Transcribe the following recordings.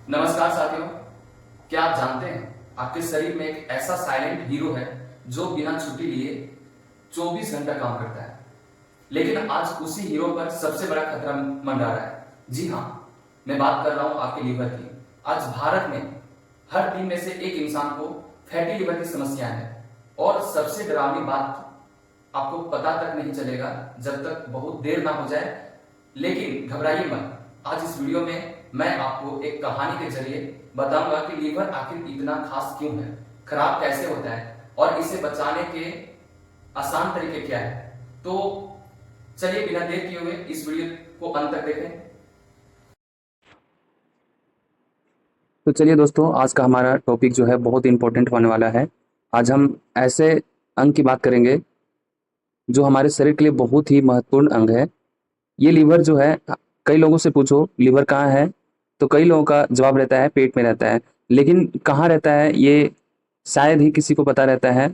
नमस्कार साथियों। क्या आप जानते हैं आपके शरीर में एक ऐसा साइलेंट हीरो है जो बिना छुट्टी लिए 24 घंटा काम करता है, लेकिन आज उसी हीरो पर सबसे बड़ा खतरा मंडरा रहा है। जी हाँ, मैं बात कर रहा हूं आपके लीवर की। आज भारत में हर 3 में से एक इंसान को फैटी लीवर की समस्या है, और सबसे डरावनी बात, आपको पता तक नहीं चलेगा जब तक बहुत देर ना हो जाए। लेकिन घबराइए मत, आज इस वीडियो में मैं आपको एक कहानी के जरिए बताऊंगा कि लीवर आखिर इतना खास क्यों है, खराब कैसे होता है, और इसे बचाने के आसान तरीके क्या है। तो चलिए बिना देर किए हुए इस वीडियो को अंत तक देखें। तो चलिए दोस्तों, आज का हमारा टॉपिक जो है बहुत इंपॉर्टेंट होने वाला है। आज हम ऐसे अंग की बात करेंगे जो हमारे शरीर के लिए बहुत ही महत्वपूर्ण अंग है। ये लीवर जो है, कई लोगों से पूछो लीवर कहाँ है, तो कई लोगों का जवाब रहता है पेट में रहता है। लेकिन कहाँ रहता है ये शायद ही किसी को पता रहता है।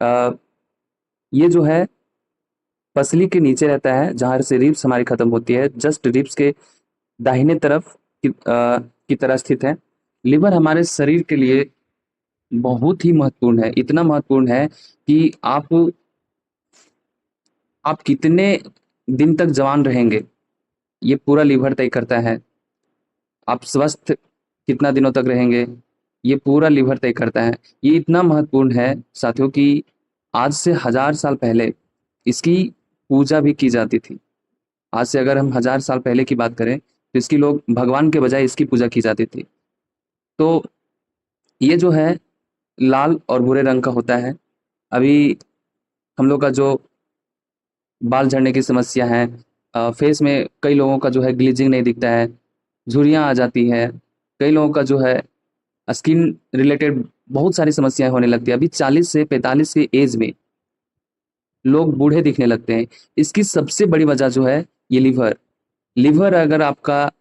अ, ये जो है पसली के नीचे रहता है, जहाँ से रिब्स हमारी खत्म होती है, जस्ट रिब्स के दाहिने तरफ की तरह स्थित है। लिवर हमारे शरीर के लिए बहुत ही महत्वपूर्ण है, इतना महत्वपूर्ण है कि आप कितने दिन तक जवान रहेंगे, ये पूरा लिवर तय करता है। आप स्वस्थ कितना दिनों तक रहेंगे, ये पूरा लिवर तय करता है। ये इतना महत्वपूर्ण है साथियों कि आज से 1000 साल पहले इसकी पूजा भी की जाती थी। आज से अगर हम 1000 साल पहले की बात करें तो इसकी लोग भगवान के बजाय इसकी पूजा की जाती थी। तो ये जो है लाल और भूरे रंग का होता है। अभी हम लोग का जो बाल झड़ने की समस्या है, फेस में कई लोगों का जो है ग्लीजिंग नहीं दिखता है, झुर्रियाँ आ जाती है, कई लोगों का जो है स्किन रिलेटेड बहुत सारी समस्याएं होने लगती है। अभी 40 से 45 के एज में लोग बूढ़े दिखने लगते हैं। इसकी सबसे बड़ी वजह जो है ये लिवर। लिवर अगर आपका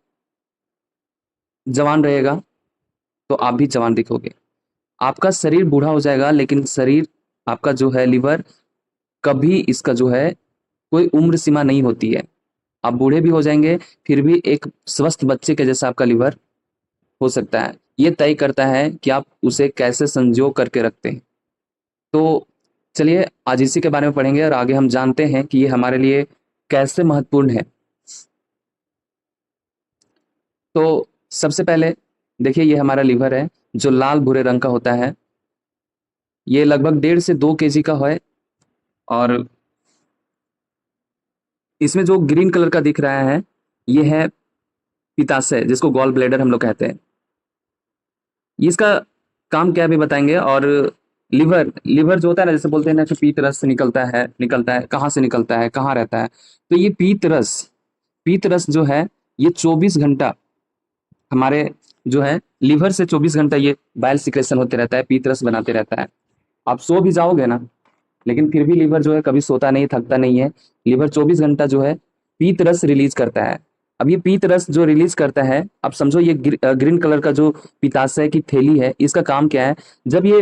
जवान रहेगा तो आप भी जवान दिखोगे। आपका शरीर बूढ़ा हो जाएगा, लेकिन शरीर आपका जो है लिवर, कभी इसका जो है कोई उम्र सीमा नहीं होती है। आप बूढ़े भी हो जाएंगे, फिर भी एक स्वस्थ बच्चे के जैसा आपका लिवर हो सकता है। ये तय करता है कि आप उसे कैसे संजो करके रखते हैं। तो चलिए आज इसी के बारे में पढ़ेंगे और आगे हम जानते हैं कि ये हमारे लिए कैसे महत्वपूर्ण है। तो सबसे पहले देखिए, ये हमारा लिवर है जो लाल भूरे रंग का होता है। ये लगभग 1.5 से 2 kg का है, और इसमें जो ग्रीन कलर का दिख रहा है ये है पित्ताशय, जिसको गॉल ब्लैडर हम लोग कहते हैं। इसका काम क्या है भी बताएंगे। और लिवर लिवर जो होता है ना, जैसे बोलते हैं ना कि पीत रस से निकलता है, कहाँ से निकलता है, कहाँ रहता है। तो ये पीत रस जो है, ये 24 घंटा हमारे जो है लिवर से 24 घंटा ये बाइल सिक्रेशन होते रहता है, पीत रस बनाते रहता है। आप सो भी जाओगे ना, लेकिन फिर भी लिवर जो है कभी सोता नहीं, थकता नहीं है। लिवर 24 घंटा जो है पीत रस रिलीज करता है। अब ये पीत रस जो रिलीज करता है, अब समझो ये ग्रीन कलर का जो पित्ताशय की थैली है, इसका काम क्या है। जब ये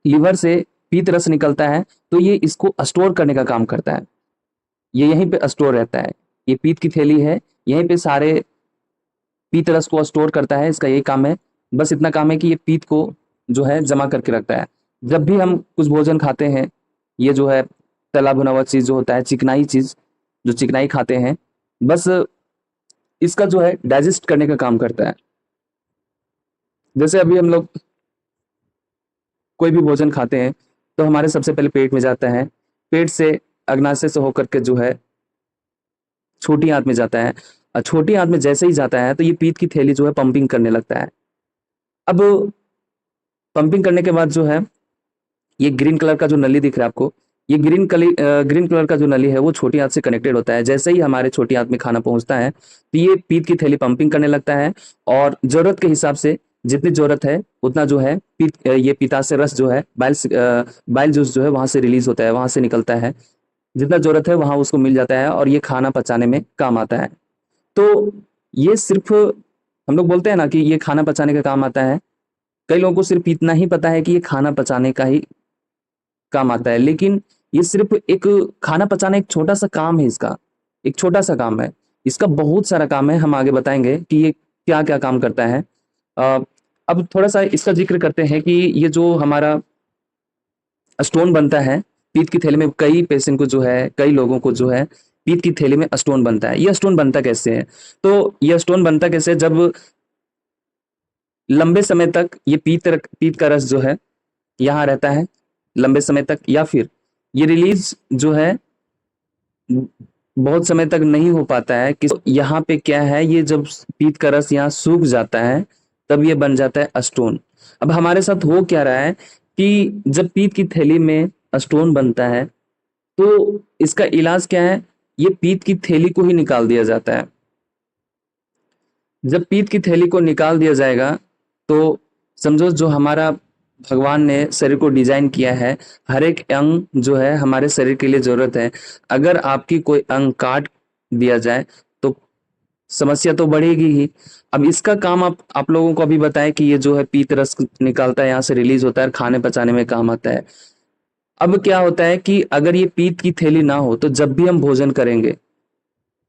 लिवर से पीत रस निकलता है तो ये इसको स्टोर करने का काम करता है। ये यहीं पे स्टोर रहता है। ये पीत की थैली है, यहीं पे सारे पीत रस को स्टोर करता है। इसका यही काम है। बस इतना काम है कि ये पीत को जो है जमा करके रखता है। जब भी हम कुछ भोजन खाते हैं, ये जो है तला भुना हुआ चीज जो होता है, चिकनाई चीज, जो चिकनाई खाते हैं, बस इसका जो है डाइजेस्ट करने का काम करता है। जैसे अभी हम लोग कोई भी भोजन खाते हैं तो हमारे सबसे पहले पेट में जाता है। पेट से अग्नाशय से होकर के जो है छोटी आंत में जाता है। और छोटी आंत में जैसे ही जाता है तो ये पीत की थैली जो है पंपिंग करने लगता है। अब पंपिंग करने के बाद जो है ये ग्रीन कलर का जो नली दिख रहा है आपको, ये ग्रीन कलर का जो नली है वो छोटी आंत से कनेक्टेड होता है। जैसे ही हमारे छोटी आंत में खाना पहुंचता है तो ये पीत की थैली पंपिंग करने लगता है, और जरूरत के हिसाब से जितनी जरूरत है उतना जो है ये पित्ताशय रस जो है बाइल जूस जो है वहां से रिलीज होता है, वहां से निकलता है। जितना जरूरत है वहां उसको मिल जाता है, और ये खाना पचाने में काम आता है। तो ये सिर्फ हम लोग बोलते हैं ना कि ये खाना पचाने का काम आता है। कई लोगों को सिर्फ इतना ही पता है कि ये खाना पचाने का ही काम आता है, लेकिन ये सिर्फ एक खाना पचाना एक छोटा सा काम है। इसका एक छोटा सा काम है, इसका बहुत सारा काम है। हम आगे बताएंगे कि ये क्या क्या काम करता है। अ, अब थोड़ा सा इसका जिक्र करते हैं कि ये जो हमारा स्टोन बनता है पीत की थैली में, कई पेशेंट को जो है, कई लोगों को जो है पीत की थैली में स्टोन बनता है। ये स्टोन बनता कैसे है? तो ये स्टोन बनता कैसे है? जब लंबे समय तक ये पीत का रस जो है यहाँ रहता है लंबे समय तक, या फिर ये रिलीज जो है बहुत समय तक नहीं हो पाता है कि यहाँ पे क्या है, ये जब पीत का रस यहाँ सूख जाता है तब ये बन जाता है स्टोन। अब हमारे साथ हो क्या रहा है कि जब पीत की थैली में स्टोन बनता है तो इसका इलाज क्या है? ये पीत की थैली को ही निकाल दिया जाता है। जब पीत की थैली को निकाल दिया जाएगा तो समझो जो हमारा भगवान ने शरीर को डिजाइन किया है, हर एक अंग जो है हमारे शरीर के लिए जरूरत है। अगर आपकी कोई अंग काट दिया जाए तो समस्या तो बढ़ेगी ही। अब इसका काम आप लोगों को अभी बताएं कि ये जो है पीत रस निकालता है, यहाँ से रिलीज होता है, खाने पचाने में काम आता है। अब क्या होता है कि अगर ये पीत की थैली ना हो तो जब भी हम भोजन करेंगे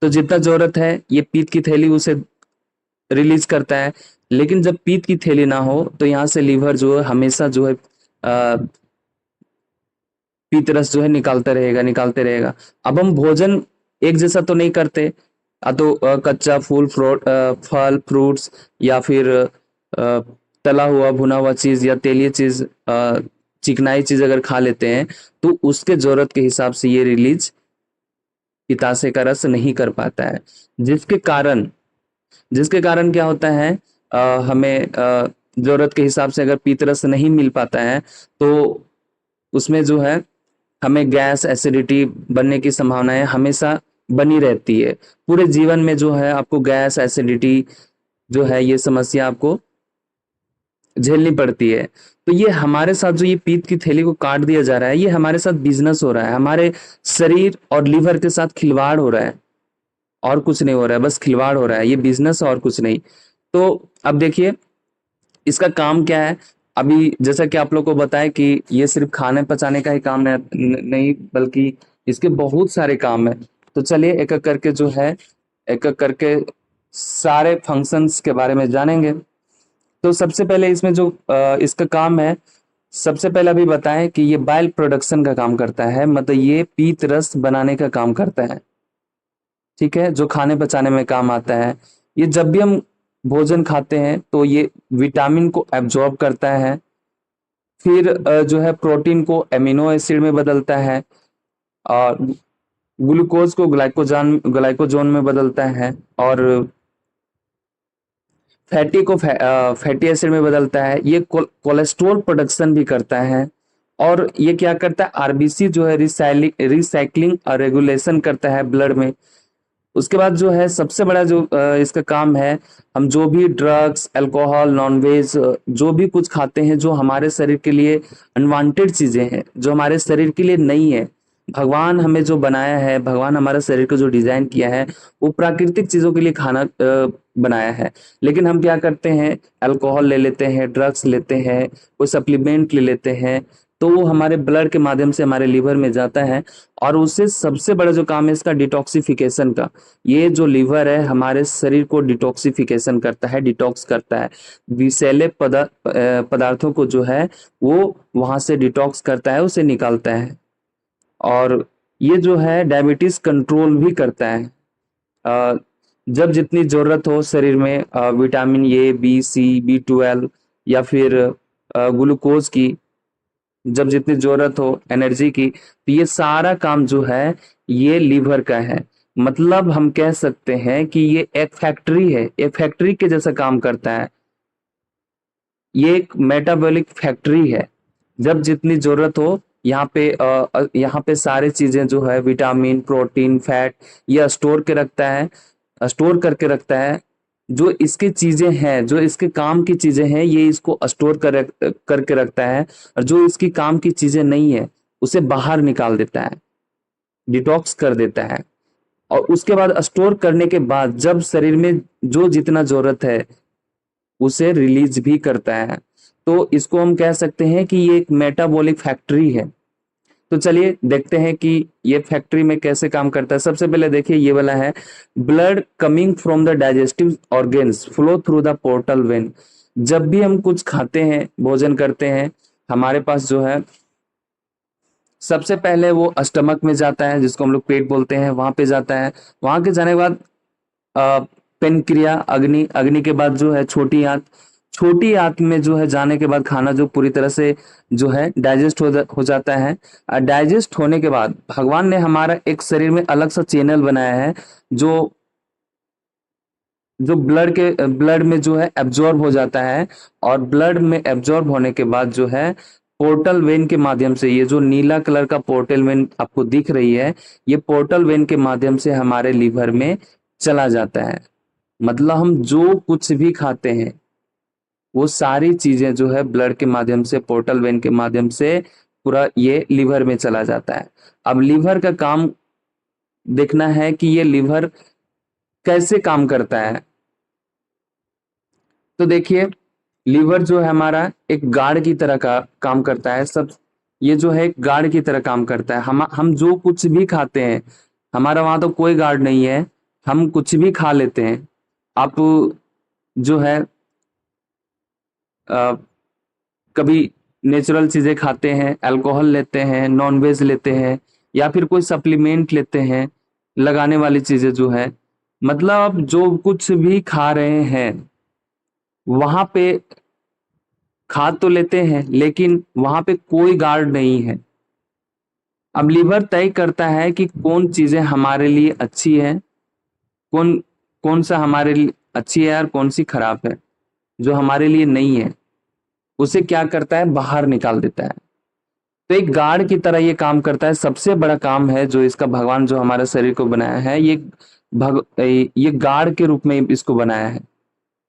तो जितना जरूरत है ये पीत की थैली उसे रिलीज करता है। लेकिन जब पीत की थैली ना हो तो यहाँ से लीवर जो है हमेशा जो है पीत रस जो है निकालता रहेगा, निकालते रहेगा। अब हम भोजन एक जैसा तो नहीं करते, तो कच्चा फल फ्रूट्स या फिर तला हुआ भुना हुआ चीज या तेलीय चीज, चिकनाई चीज अगर खा लेते हैं तो उसके जरूरत के हिसाब से ये रिलीज पिताशय का रस नहीं कर पाता है। जिसके कारण जिसके कारण क्या होता है, हमें जरूरत के हिसाब से अगर पीत रस नहीं मिल पाता है तो उसमें जो है हमें गैस एसिडिटी बनने की संभावनाएं हमेशा बनी रहती है। पूरे जीवन में जो है आपको गैस एसिडिटी जो है ये समस्या आपको झेलनी पड़ती है। तो ये हमारे साथ जो ये पीत की थैली को काट दिया जा रहा है, ये हमारे साथ बिजनेस हो रहा है, हमारे शरीर और लीवर के साथ खिलवाड़ हो रहा है, और कुछ नहीं हो रहा है, बस खिलवाड़ हो रहा है, ये बिजनेस और कुछ नहीं। तो अब देखिए इसका काम क्या है। अभी जैसा कि आप लोग को बताया कि ये सिर्फ खाने पचाने का ही काम नहीं, बल्कि इसके बहुत सारे काम है। तो चलिए एक एक करके जो है, एक एक करके सारे फंक्शंस के बारे में जानेंगे। तो सबसे पहले इसमें जो इसका काम है, सबसे पहले अभी बताएं कि ये बाइल प्रोडक्शन का काम करता है, मतलब ये पीत रस बनाने का काम करता है। ठीक है, जो खाने पचाने में काम आता है। ये जब भी हम भोजन खाते हैं तो ये विटामिन को एब्जॉर्ब करता है, फिर जो है प्रोटीन को एमिनो एसिड में बदलता है, और ग्लूकोज को ग्लाइकोजोन में बदलता है, और फैटी एसिड में बदलता है। ये कोलेस्ट्रॉल प्रोडक्शन भी करता है, और ये क्या करता है, आरबीसी जो है रिसाइकलिंग और रेगुलेशन करता है ब्लड में। उसके बाद जो है सबसे बड़ा जो इसका काम है, हम जो भी ड्रग्स अल्कोहल नॉनवेज जो भी कुछ खाते हैं, जो हमारे शरीर के लिए अनवांटेड चीजें हैं, जो हमारे शरीर के लिए नहीं है, भगवान हमें जो बनाया है, भगवान हमारे शरीर को जो डिजाइन किया है वो प्राकृतिक चीजों के लिए खाना बनाया है। लेकिन हम क्या करते हैं, अल्कोहल ले लेते हैं, ड्रग्स लेते हैं, कोई सप्लीमेंट ले लेते हैं, तो वो हमारे ब्लड के माध्यम से हमारे लीवर में जाता है, और उससे सबसे बड़ा जो काम है इसका डिटॉक्सिफिकेशन का। ये जो लीवर है हमारे शरीर को डिटॉक्सिफिकेशन करता है, डिटॉक्स करता है, विषैले पदार्थों को जो है वो वहां से डिटॉक्स करता है, उसे निकालता है। और ये जो है डायबिटीज कंट्रोल भी करता है। अ, जब जितनी जरूरत हो शरीर में vitamin A B C B 12 या फिर ग्लूकोज की, जब जितनी जरूरत हो एनर्जी की, तो ये सारा काम जो है ये लीवर का है। मतलब हम कह सकते हैं कि ये एक फैक्ट्री है, एक फैक्ट्री के जैसा काम करता है। ये एक मेटाबॉलिक फैक्ट्री है। जब जितनी जरूरत हो यहाँ पे सारी चीजें जो है विटामिन प्रोटीन फैट ये स्टोर के रखता है, स्टोर करके रखता है। जो इसकी चीजें हैं, जो इसके काम की चीजें हैं, ये इसको स्टोर करके रखता है, और जो इसकी काम की चीजें नहीं है उसे बाहर निकाल देता है, डिटॉक्स कर देता है। और उसके बाद स्टोर करने के बाद जब शरीर में जो जितना जरूरत है उसे रिलीज भी करता है। तो इसको हम कह सकते हैं कि ये एक मेटाबॉलिक फैक्ट्री है। तो चलिए देखते हैं कि ये फैक्ट्री में कैसे काम करता है। सबसे पहले देखिए ये वाला है, blood coming from the digestive organs flow through the portal vein. जब भी हम कुछ खाते हैं, भोजन करते हैं, हमारे पास जो है सबसे पहले वो स्टमक में जाता है, जिसको हम लोग पेट बोलते हैं, वहां पे जाता है। वहां के जाने के बाद पेनक्रिया, अग्नि, अग्नि के बाद जो है छोटी आंत, छोटी आंत में जो है जाने के बाद खाना जो पूरी तरह से जो है डाइजेस्ट हो जाता है। डाइजेस्ट होने के बाद भगवान ने हमारा एक शरीर में अलग सा चैनल बनाया है, जो जो ब्लड में जो है एब्जॉर्ब हो जाता है। और ब्लड में एब्जॉर्ब होने के बाद जो है पोर्टल वेन के माध्यम से, ये जो नीला कलर का पोर्टल वेन आपको दिख रही है, ये पोर्टल वेन के माध्यम से हमारे लीवर में चला जाता है। मतलब हम जो कुछ भी खाते हैं वो सारी चीजें जो है ब्लड के माध्यम से, पोर्टल वेन के माध्यम से पूरा ये लीवर में चला जाता है। अब लीवर का काम देखना है कि ये लीवर कैसे काम करता है। तो देखिए लीवर जो है हमारा एक गार्ड की तरह का काम करता है। सब ये जो है एक गार्ड की तरह काम करता है। हम जो कुछ भी खाते हैं, हमारा वहां तो कोई गार्ड नहीं है, हम कुछ भी खा लेते हैं। आप जो है कभी नेचुरल चीजें खाते हैं, अल्कोहल लेते हैं, नॉनवेज लेते हैं, या फिर कोई सप्लीमेंट लेते हैं, लगाने वाली चीजें जो है, मतलब आप जो कुछ भी खा रहे हैं वहां पे खा तो लेते हैं, लेकिन वहां पे कोई गार्ड नहीं है। अब लीवर तय करता है कि कौन चीजें हमारे लिए अच्छी है, कौन कौन सा हमारे लिए अच्छी है और कौन सी खराब है। जो हमारे लिए नहीं है उसे क्या करता है, बाहर निकाल देता है। तो एक गार्ड की तरह ये काम करता है। सबसे बड़ा काम है जो इसका भगवान जो हमारे शरीर को बनाया है, ये गार्ड के रूप में इसको बनाया है।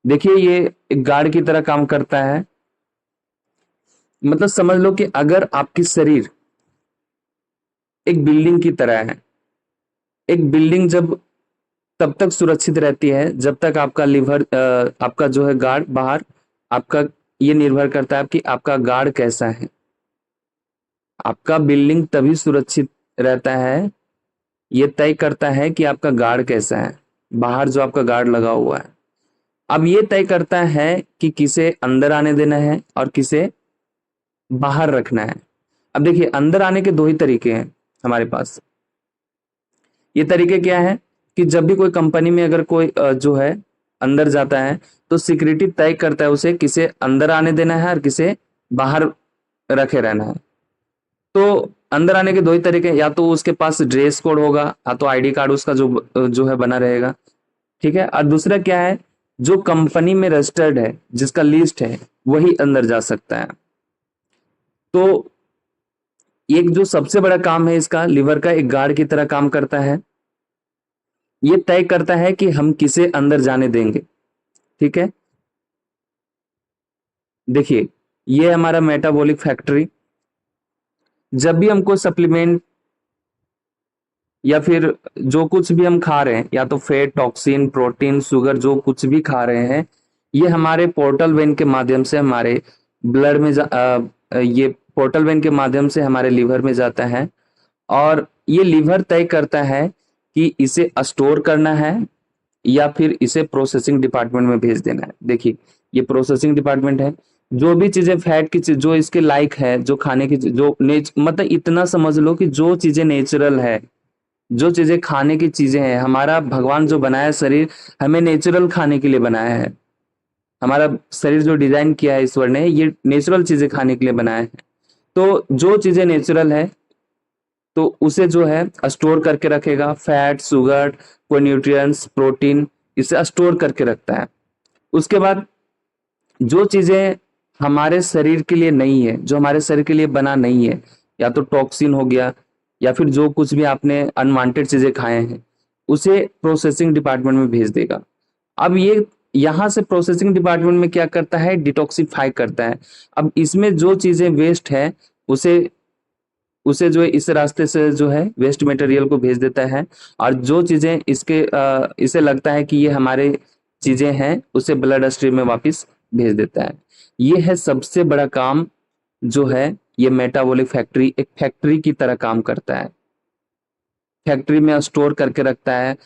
देखिए ये एक गार्ड की तरह काम करता है। मतलब समझ लो कि अगर आपकी शरीर एक बिल्डिंग की तरह है, एक बिल्डिंग जब तब तक सुरक्षित रहती है जब तक आपका लीवर आपका जो है गार्ड बाहर, आपका ये निर्भर करता है कि आपका गार्ड कैसा है। आपका बिल्डिंग तभी सुरक्षित रहता है, ये तय करता है कि आपका गार्ड कैसा है, बाहर जो आपका गार्ड लगा हुआ है। अब ये तय करता है कि किसे अंदर आने देना है और किसे बाहर रखना है। अब देखिए अंदर आने के दो ही तरीके हैं हमारे पास। ये तरीके क्या है कि जब भी कोई कंपनी में अगर कोई जो है अंदर जाता है तो सिक्योरिटी तय करता है उसे किसे अंदर आने देना है और किसे बाहर रखे रहना है। तो अंदर आने के दो ही तरीके, या तो उसके पास ड्रेस कोड होगा, या तो आईडी कार्ड उसका जो है बना रहेगा, ठीक है। और दूसरा क्या है, जो कंपनी में रजिस्टर्ड है, जिसका लिस्ट है, वही अंदर जा सकता है। तो एक जो सबसे बड़ा काम है इसका, लीवर का एक गार्ड की तरह काम करता है। ये तय करता है कि हम किसे अंदर जाने देंगे, ठीक है। देखिए ये हमारा मेटाबॉलिक फैक्ट्री। जब भी हमको सप्लीमेंट या फिर जो कुछ भी हम खा रहे हैं, या तो फैट, टॉक्सिन, प्रोटीन, शुगर, जो कुछ भी खा रहे हैं, ये हमारे पोर्टल वेन के माध्यम से हमारे ब्लड में ये पोर्टल वेन के माध्यम से हमारे लीवर में जाता है। और ये लीवर तय करता है कि इसे स्टोर करना है या फिर इसे प्रोसेसिंग डिपार्टमेंट में भेज देना है। देखिए ये प्रोसेसिंग डिपार्टमेंट है। जो भी चीजें फैट की चीज जो इसके लायक है, जो खाने की जो मतलब इतना समझ लो कि जो चीजें नेचुरल है, जो चीजें खाने की चीजें हैं, हमारा भगवान जो बनाया शरीर हमें नेचुरल खाने के लिए बनाया है। हमारा शरीर जो डिजाइन किया है ईश्वर ने, ये नेचुरल चीजें खाने के लिए बनाया है। तो जो चीजें नेचुरल है तो उसे जो है स्टोर करके रखेगा। फैट, शुगर, कोई न्यूट्रिएंट्स, प्रोटीन, इसे स्टोर करके रखता है। उसके बाद जो चीजें हमारे शरीर के लिए नहीं है, जो हमारे शरीर के लिए बना नहीं है, या तो टॉक्सिन हो गया या फिर जो कुछ भी आपने अनवांटेड चीजें खाए हैं, उसे प्रोसेसिंग डिपार्टमेंट में भेज देगा। अब ये यहां से प्रोसेसिंग डिपार्टमेंट में क्या करता है, डिटॉक्सिफाई करता है। अब इसमें जो चीजें वेस्ट है उसे उसे जो है इस रास्ते से जो है वेस्ट मटेरियल को भेज देता है। और जो चीजें इसे लगता है कि ये हमारे चीजें हैं, उसे ब्लड स्ट्रीम में वापस भेज देता है। ये है सबसे बड़ा काम जो है ये मेटाबॉलिक फैक्ट्री एक फैक्ट्री की तरह काम करता है, फैक्ट्री में स्टोर करके रखता है।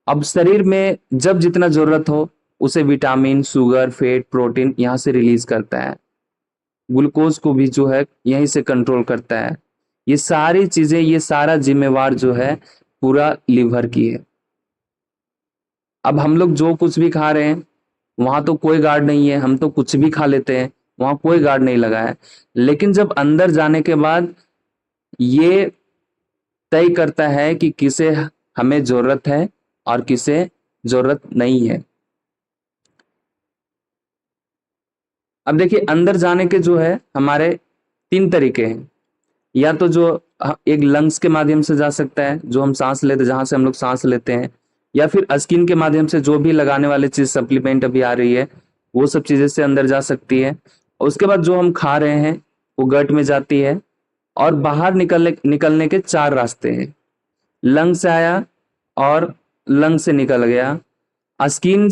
अब शरीर में जब जितना जरूरत हो उसे विटामिन, शुगर, फैट, प्रोटीन यहाँ से रिलीज करता है, ग्लूकोज को भी जो है यहीं से कंट्रोल करता है। ये सारी चीजें, ये सारा जिम्मेवार जो है पूरा लीवर की है। अब हम लोग जो कुछ भी खा रहे हैं वहां तो कोई गार्ड नहीं है, हम तो कुछ भी खा लेते हैं, वहां कोई गार्ड नहीं लगा है। लेकिन जब अंदर जाने के बाद ये तय करता है कि किसे हमें जरूरत है और किसे जरूरत नहीं है। अब देखिए अंदर जाने के जो है हमारे 3 तरीके हैं। या तो जो एक लंग्स के माध्यम से जा सकता है, जो हम सांस लेते, जहां से हम लोग सांस लेते हैं, या फिर स्किन के माध्यम से, जो भी लगाने वाली चीज सप्लीमेंट अभी आ रही है वो सब चीजें से अंदर जा सकती है। उसके बाद जो हम खा रहे हैं वो गट में जाती है। और बाहर निकलने के 4 रास्ते हैं। लंग से आया और लंग से निकल गया, स्किन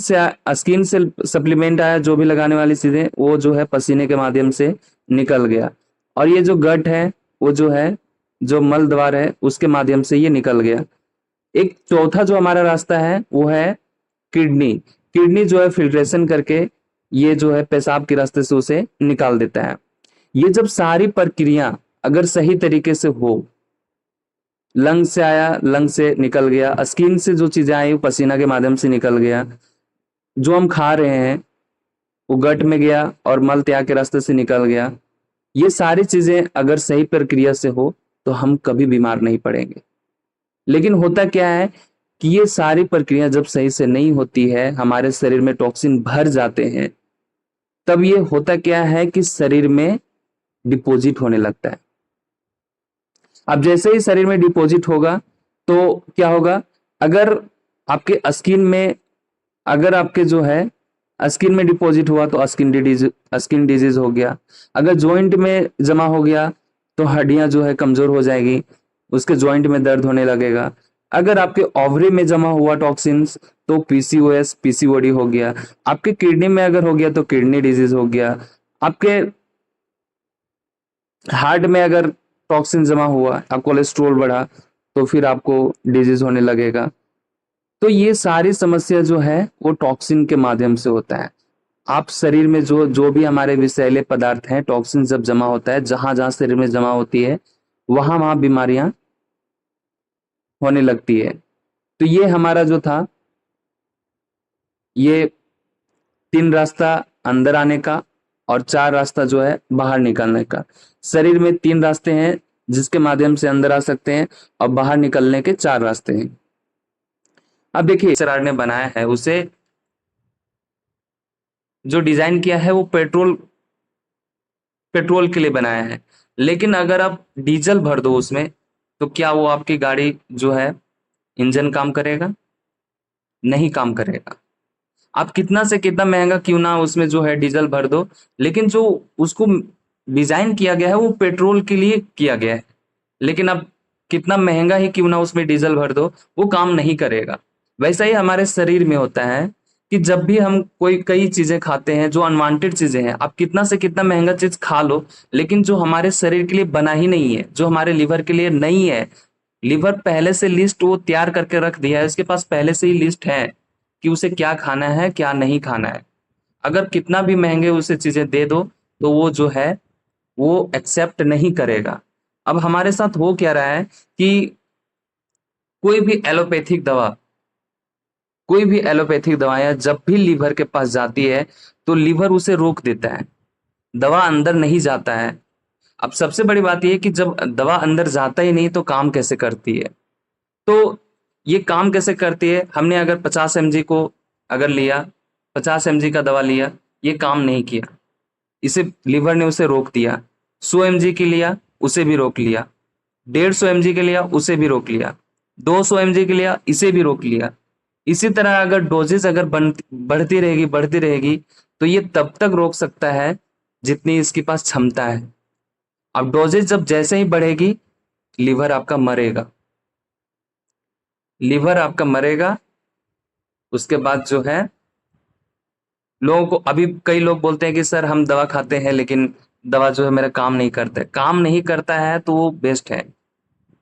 से सप्लीमेंट आया, जो भी लगाने वाली चीजें वो जो है पसीने के माध्यम से निकल गया, और ये जो गट है वो जो है, जो मल द्वार है उसके माध्यम से ये निकल गया। एक चौथा जो हमारा रास्ता है वो है किडनी। किडनी जो है फिल्ट्रेशन करके ये जो है पेशाब के रास्ते से उसे निकाल देता है। ये जब सारी प्रक्रिया अगर सही तरीके से हो, लंग से आया, लंग से निकल गया, स्किन से जो चीजें आई वो पसीना के माध्यम से निकल गया, जो हम खा रहे हैं वो गट में गया और मल त्याग के रास्ते से निकल गया, ये सारी चीजें अगर सही प्रक्रिया से हो तो हम कभी बीमार नहीं पड़ेंगे। लेकिन होता क्या है कि ये सारी प्रक्रिया जब सही से नहीं होती है, हमारे शरीर में टॉक्सिन भर जाते हैं, तब ये होता क्या है कि शरीर में डिपॉजिट होने लगता है। अब जैसे ही शरीर में डिपॉजिट होगा तो क्या होगा, अगर आपके स्किन में, अगर आपके जो है स्किन में डिपॉजिट हुआ तो स्किन डिजीज हो गया। अगर जॉइंट में जमा हो गया तो हड्डियां जो है कमजोर हो जाएगी, उसके जॉइंट में दर्द होने लगेगा। अगर आपके ओवरी में जमा हुआ टॉक्सिन्स तो पीसीओएस, पीसीओडी हो गया। आपके किडनी में अगर हो गया तो किडनी डिजीज हो गया। आपके हार्ट में अगर टॉक्सिन जमा हुआ, आप कोलेस्ट्रोल बढ़ा तो फिर आपको डिजीज होने लगेगा। तो ये सारी समस्या जो है वो टॉक्सिन के माध्यम से होता है। आप शरीर में जो जो भी हमारे विषैले पदार्थ हैं, टॉक्सिन जब जमा होता है, जहां जहां शरीर में जमा होती है वहां वहां बीमारियां होने लगती है। तो ये हमारा जो था, ये 3 रास्ता अंदर आने का और 4 रास्ता जो है बाहर निकलने का। शरीर में 3 रास्ते हैं जिसके माध्यम से अंदर आ सकते हैं, और बाहर निकलने के 4 रास्ते हैं। अब देखिए सरकार ने बनाया है, उसे जो डिजाइन किया है वो पेट्रोल के लिए बनाया है। लेकिन अगर आप डीजल भर दो उसमें तो क्या वो आपकी गाड़ी जो है इंजन काम करेगा? नहीं काम करेगा। आप कितना से कितना महंगा क्यों ना उसमें जो है डीजल भर दो, लेकिन जो उसको डिजाइन किया गया है वो पेट्रोल के लिए किया गया है। लेकिन अब कितना महंगा ही क्यों ना उसमें डीजल भर दो, वो काम नहीं करेगा। वैसा ही हमारे शरीर में होता है कि जब भी हम कई चीजें खाते हैं जो अनवांटेड चीजें हैं, आप कितना से कितना महंगा चीज खा लो, लेकिन जो हमारे शरीर के लिए बना ही नहीं है, जो हमारे लिवर के लिए नहीं है, लिवर पहले से लिस्ट वो तैयार करके रख दिया है, उसके पास पहले से ही लिस्ट है कि उसे क्या खाना है क्या नहीं खाना है। अगर कितना भी महंगे उसे चीजें दे दो तो वो जो है वो एक्सेप्ट नहीं करेगा। अब हमारे साथ हो क्या रहा है कि कोई भी एलोपैथिक दवा, कोई भी एलोपैथिक दवाएं जब भी लीवर के पास जाती है तो लीवर उसे रोक देता है, दवा अंदर नहीं जाता है। अब सबसे बड़ी बात यह है कि जब दवा अंदर जाता ही नहीं तो काम कैसे करती है? तो ये काम कैसे करती है, हमने अगर 50 mg को अगर लिया, 50 mg का दवा लिया, ये काम नहीं किया, इसे लीवर ने उसे रोक दिया। 100 mg के लिया, उसे भी रोक लिया। 150 mg के लिया, उसे भी रोक लिया। 200 mg के लिया, इसे भी रोक लिया। इसी तरह अगर डोजेस अगर बढ़ती रहेगी तो ये तब तक रोक सकता है जितनी इसके पास क्षमता है। अब डोजेस जब जैसे ही बढ़ेगी, लीवर आपका मरेगा, लीवर आपका मरेगा। उसके बाद जो है लोगों को, अभी कई लोग बोलते हैं कि सर हम दवा खाते हैं लेकिन दवा जो है मेरा काम नहीं करता है। काम नहीं करता है तो वो बेस्ट है,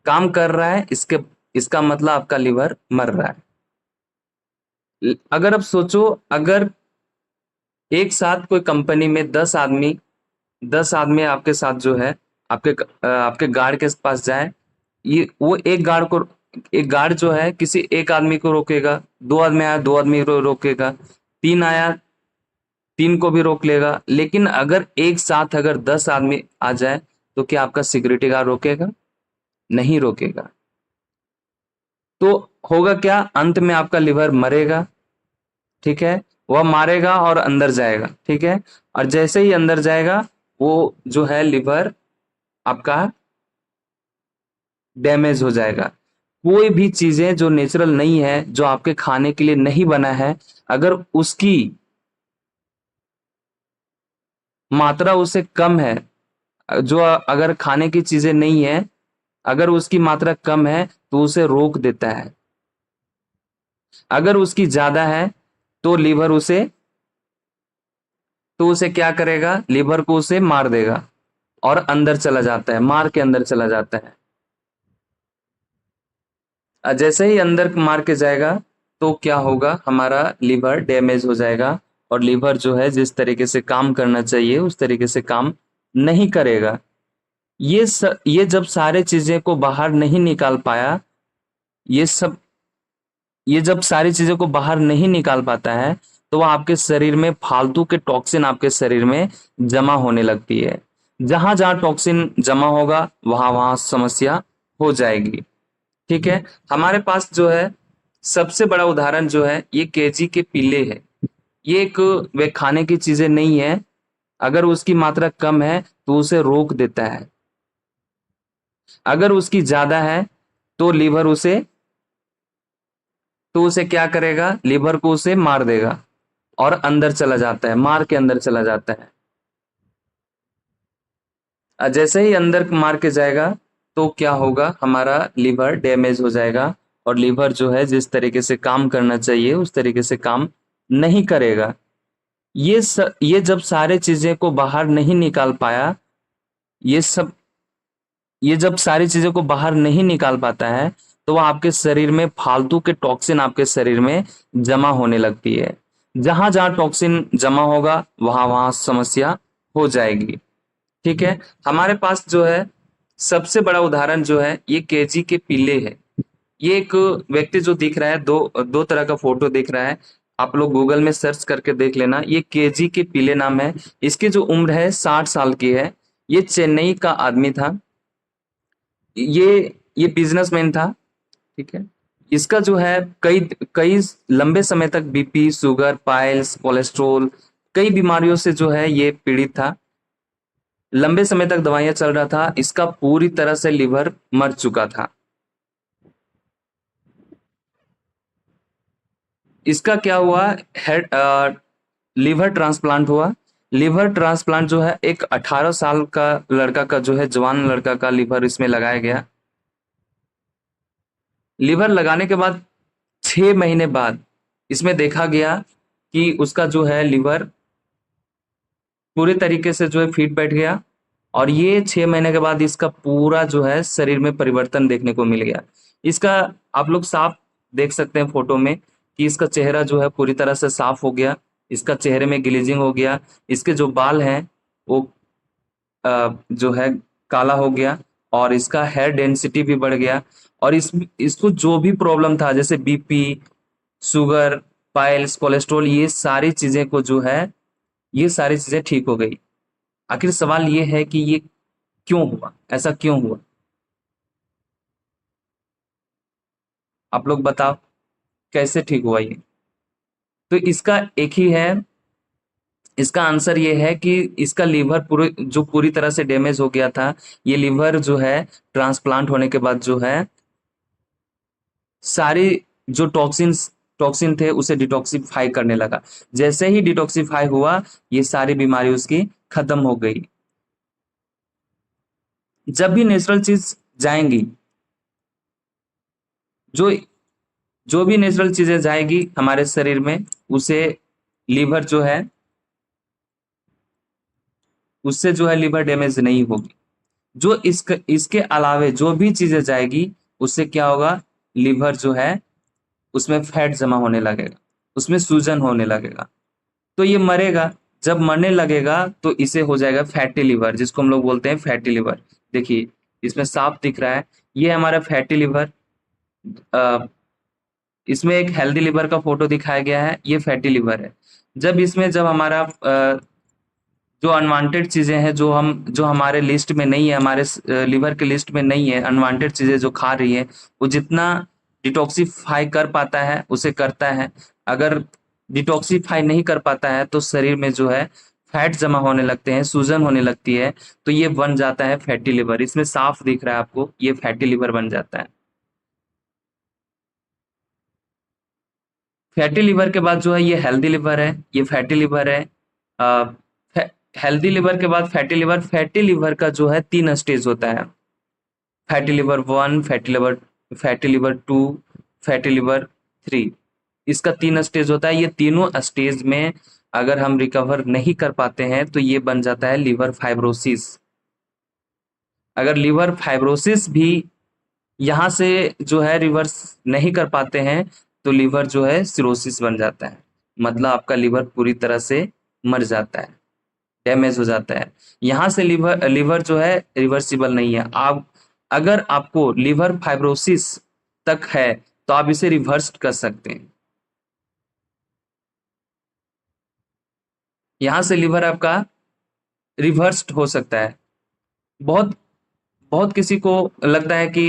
काम कर रहा है इसके इसका मतलब आपका लीवर मर रहा है। अगर आप सोचो, अगर एक साथ कोई कंपनी में 10 आदमी आपके साथ जो है आपके गार्ड के पास जाए, ये वो एक गार्ड जो है किसी एक आदमी को रोकेगा, 2 आदमी आया 2 आदमी को रोकेगा, 3 आया 3 को भी रोक लेगा। लेकिन अगर एक साथ अगर 10 आदमी आ जाए तो क्या आपका सिक्योरिटी गार्ड रोकेगा? नहीं रोकेगा। तो होगा क्या, अंत में आपका लिवर मरेगा, ठीक है, वह मारेगा और अंदर जाएगा, ठीक है, और जैसे ही अंदर जाएगा वो जो है लिवर आपका डैमेज हो जाएगा। कोई भी चीजें जो नेचुरल नहीं है, जो आपके खाने के लिए नहीं बना है, अगर उसकी मात्रा उससे कम है, जो अगर खाने की चीजें नहीं है, अगर उसकी मात्रा कम है तो उसे रोक देता है। अगर उसकी ज्यादा है तो उसे क्या करेगा, लीवर को उसे मार देगा और अंदर चला जाता है, मार के अंदर चला जाता है। जैसे ही अंदर मार के जाएगा तो क्या होगा, हमारा लीवर डैमेज हो जाएगा और लीवर जो है जिस तरीके से काम करना चाहिए उस तरीके से काम नहीं करेगा। ये जब सारे चीजें को बाहर नहीं निकाल पाया, ये सब ये जब सारी चीजों को बाहर नहीं निकाल पाता है तो वह आपके शरीर में फालतू के टॉक्सिन आपके शरीर में जमा होने लगती है। जहां जहां टॉक्सिन जमा होगा वहां वहां समस्या हो जाएगी, ठीक है। हमारे पास जो है सबसे बड़ा उदाहरण जो है ये केजी के पीले है। ये एक वे खाने की चीजें नहीं है, अगर उसकी मात्रा कम है तो उसे रोक देता है, अगर उसकी ज्यादा है तो उसे क्या करेगा, लीवर को उसे मार देगा और अंदर चला जाता है, मार के अंदर चला जाता है। जैसे ही अंदर मार के जाएगा तो क्या होगा, हमारा लीवर डैमेज हो जाएगा और लीवर जो है जिस तरीके से काम करना चाहिए उस तरीके से काम नहीं करेगा। ये जब सारे चीजें को बाहर नहीं निकाल पाया, ये सब ये जब सारी चीजों को बाहर नहीं निकाल पाता है तो वह आपके शरीर में फालतू के टॉक्सिन आपके शरीर में जमा होने लगती है। जहां जहां टॉक्सिन जमा होगा वहां वहां समस्या हो जाएगी, ठीक है। हमारे पास जो है सबसे बड़ा उदाहरण जो है ये केजी के पीले है। ये एक व्यक्ति जो दिख रहा है, दो दो तरह का फोटो दिख रहा है, आप लोग गूगल में सर्च करके देख लेना। ये केजी के पीले नाम है। इसकी जो उम्र है 60 साल की है। ये चेन्नई का आदमी था। ये बिजनेसमैन था, ठीक है। इसका जो है कई कई लंबे समय तक बीपी, शुगर, पाइल्स, कोलेस्ट्रोल, कई बीमारियों से जो है ये पीड़ित था। लंबे समय तक दवाइयां चल रहा था, इसका पूरी तरह से लिवर मर चुका था। इसका क्या हुआ, हेड लिवर ट्रांसप्लांट हुआ। लिवर ट्रांसप्लांट जो है एक 18 साल का लड़का का जो है, जवान लड़का का लिवर इसमें लगाया गया। लिवर लगाने के बाद 6 महीने बाद इसमें देखा गया कि उसका जो है लिवर पूरे तरीके से जो है फिट बैठ गया और ये 6 महीने के बाद इसका पूरा जो है शरीर में परिवर्तन देखने को मिल गया। इसका आप लोग साफ देख सकते हैं फोटो में कि इसका चेहरा जो है पूरी तरह से साफ हो गया, इसका चेहरे में ग्लेजिंग हो गया, इसके जो बाल हैं वो जो है काला हो गया और इसका हेयर डेंसिटी भी बढ़ गया। और इसको जो भी प्रॉब्लम था जैसे बीपी, शुगर, पाइल्स, कोलेस्ट्रॉल, ये सारी चीजें ठीक हो गई। आखिर सवाल ये है कि ये क्यों हुआ, ऐसा क्यों हुआ? आप लोग बताओ कैसे ठीक हुआ ये? तो इसका एक ही है, इसका आंसर ये है कि इसका लीवर पूरी तरह से डैमेज हो गया था। ये लीवर जो है ट्रांसप्लांट होने के बाद जो है सारी जो टॉक्सिन थे उसे डिटॉक्सिफाई करने लगा। जैसे ही डिटॉक्सिफाई हुआ ये सारी बीमारी उसकी खत्म हो गई। जब भी नेचुरल चीज जाएंगी, जो जो भी नेचुरल चीजें जाएगी हमारे शरीर में, उसे लीवर जो है उससे जो है लिवर डैमेज नहीं होगी। जो इसके अलावे जो भी चीजें जाएगी उससे क्या होगा, लिवर जो है उसमें फैट जमा होने लगेगा, उसमें सूजन होने लगेगा, तो ये मरेगा। जब मरने लगेगा तो इसे हो जाएगा फैटी लिवर, जिसको हम लोग बोलते हैं फैटी लिवर। देखिए इसमें साफ दिख रहा है, ये हमारा फैटी लिवर। इसमें एक हेल्दी लिवर का फोटो दिखाया गया है, ये फैटी लिवर है। जब हमारा जो अनवांटेड चीजें हैं, जो हमारे लिस्ट में नहीं है, हमारे लिवर के लिस्ट में नहीं है, अनवांटेड चीजें जो खा रही है, वो जितना डिटॉक्सिफाई कर पाता है उसे करता है। अगर डिटॉक्सिफाई नहीं कर पाता है तो शरीर में जो है फैट जमा होने लगते हैं, सूजन होने लगती है, तो ये बन जाता है फैटी लिवर। इसमें साफ दिख रहा है आपको, ये फैटी लिवर बन जाता है। फैटी लिवर के बाद जो है ये हेल्दी लिवर है, ये फैटी लिवर है। हेल्दी लिवर के बाद फैटी लिवर। फैटी लिवर का जो है 3 स्टेज होता है, fatty liver 1, fatty liver 2, fatty liver 3। इसका 3 स्टेज होता है। ये तीनों स्टेज में अगर हम रिकवर नहीं कर पाते हैं तो ये बन जाता है लिवर फाइब्रोसिस। अगर लिवर फाइब्रोसिस भी यहाँ से जो है रिवर्स नहीं कर पाते हैं तो लिवर जो है सिरोसिस बन जाता है, मतलब आपका लिवर पूरी तरह से मर जाता है, डैमेज हो जाता है। यहाँ से लिवर लिवर जो है रिवर्सिबल नहीं है। आप अगर आपको लिवर फाइब्रोसिस तक है तो आप इसे रिवर्स कर सकते हैं। यहाँ से लिवर आपका रिवर्स्ड हो सकता है। बहुत बहुत किसी को लगता है कि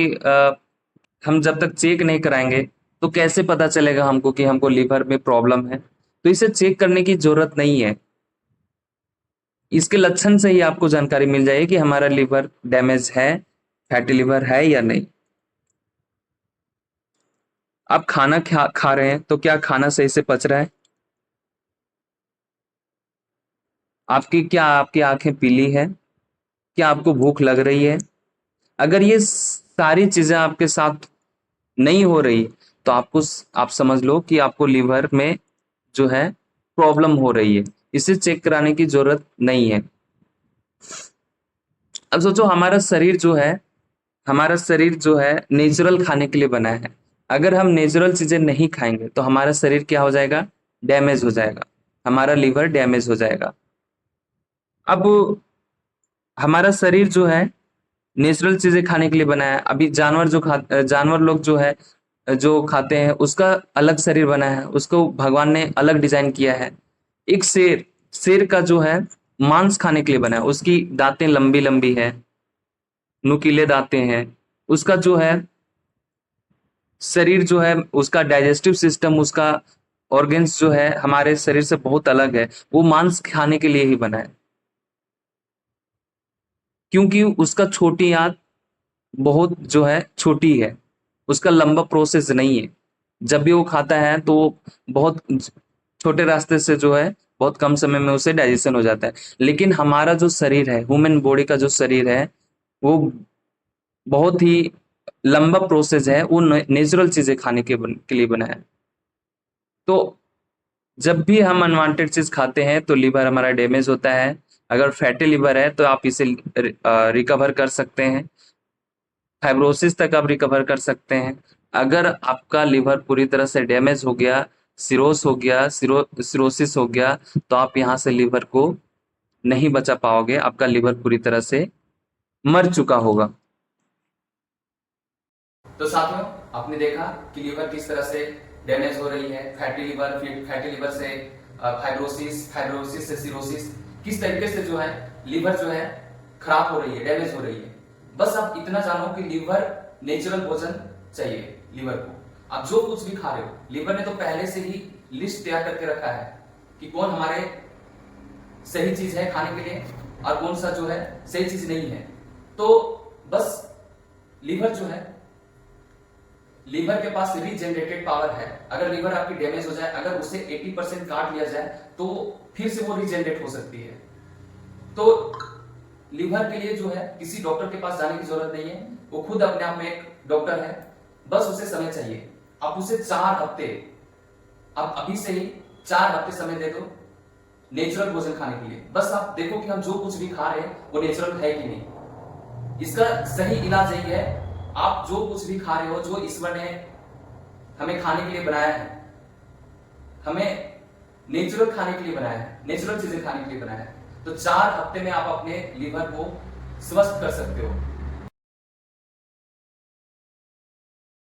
हम जब तक चेक नहीं कराएंगे तो कैसे पता चलेगा हमको कि हमको लिवर में प्रॉब्लम है। तो इसे चेक करने की जरूरत नहीं है, इसके लक्षण से ही आपको जानकारी मिल जाएगी कि हमारा लिवर डैमेज है, फैटी लिवर है या नहीं। आप खाना खा रहे हैं तो क्या खाना सही से पच रहा है? आपकी आंखें पीली है? क्या आपको भूख लग रही है? अगर ये सारी चीजें आपके साथ नहीं हो रही तो आप समझ लो कि आपको लिवर में जो है प्रॉब्लम हो रही है। इसे चेक कराने की जरूरत नहीं है। अब सोचो हमारा शरीर जो है नेचुरल खाने के लिए बना है। अगर हम नेचुरल चीजें नहीं खाएंगे तो हमारा शरीर क्या हो जाएगा, डैमेज हो जाएगा, हमारा लिवर डैमेज हो जाएगा। अब हमारा शरीर जो है नेचुरल चीजें खाने के लिए बना है। अभी जानवर लोग जो है जो खाते हैं उसका अलग शरीर बना है, उसको भगवान ने अलग डिजाइन किया है। एक शेर का जो है मांस खाने के लिए बना है, उसकी दांतें लंबी लंबी है, नुकीले दांतें हैं। उसका जो है शरीर जो है, उसका डाइजेस्टिव सिस्टम, उसका ऑर्गन्स जो है हमारे शरीर से बहुत अलग है। वो मांस खाने के लिए ही बना है, क्योंकि उसका छोटी आंत बहुत जो है छोटी है, उसका लंबा प्रोसेस नहीं है। जब भी वो खाता है तो बहुत छोटे रास्ते से जो है बहुत कम समय में उसे डाइजेशन हो जाता है। लेकिन हमारा जो शरीर है, ह्यूमन बॉडी का जो शरीर है, वो बहुत ही लंबा प्रोसेस है, वो नेचुरल चीजें खाने के लिए बना है। तो जब भी हम अनवांटेड चीज खाते हैं तो लिवर हमारा डैमेज होता है। अगर फैटी लिवर है तो आप इसे रिकवर कर सकते हैं, फाइब्रोसिस तक आप रिकवर कर सकते हैं। अगर आपका लिवर पूरी तरह से डैमेज हो गया, सिरोसिस हो गया, तो आप यहाँ से लिवर को नहीं बचा पाओगे, आपका लिवर पूरी तरह से मर चुका होगा। तो साथियों, आपने देखा कि लिवर किस तरह से डैमेज हो रही है, फैटी लिवर, फिर फैटी लिवर से फाइब्रोसिस, फाइब्रोसिस से सिरोसिस, किस तरीके से जो है लिवर जो है खराब हो रही है, डैमेज हो रही है। बस आप इतना जानो कि लिवर नेचुरल भोजन चाहिए लिवर को। आप जो कुछ भी खा रहे हो, लिवर ने तो पहले से ही लिस्ट तैयार करके रखा है कि कौन हमारे सही चीज है खाने के लिए और कौन सा जो है सही चीज नहीं है। तो बस लिवर जो है, लीवर के पास रीजनरेटेड पावर है। अगर लीवर आपकी डैमेज हो जाए, अगर उसे 80% काट लिया जाए तो फिर से वो रीजनरेट हो सकती है। तो लीवर के लिए जो है किसी डॉक्टर के पास जाने की जरूरत नहीं है, वो खुद अपने आप में एक डॉक्टर है। बस उसे समय चाहिए। आप उसे 4 हफ्ते, आप अभी से ही 4 हफ्ते समय दे दो, नेचुरल भोजन खाने के लिए। बस आप देखो कि हम जो कुछ भी खा रहे हैं वो नेचुरल है कि नहीं। इसका सही इलाज यही है, आप जो कुछ भी खा रहे हो, जो ईश्वर ने हमें खाने के लिए बनाया है, हमें नेचुरल खाने के लिए बनाया है, नेचुरल चीजें खाने के लिए बनाया है, तो 4 हफ्ते में आप अपने लीवर को स्वस्थ कर सकते हो।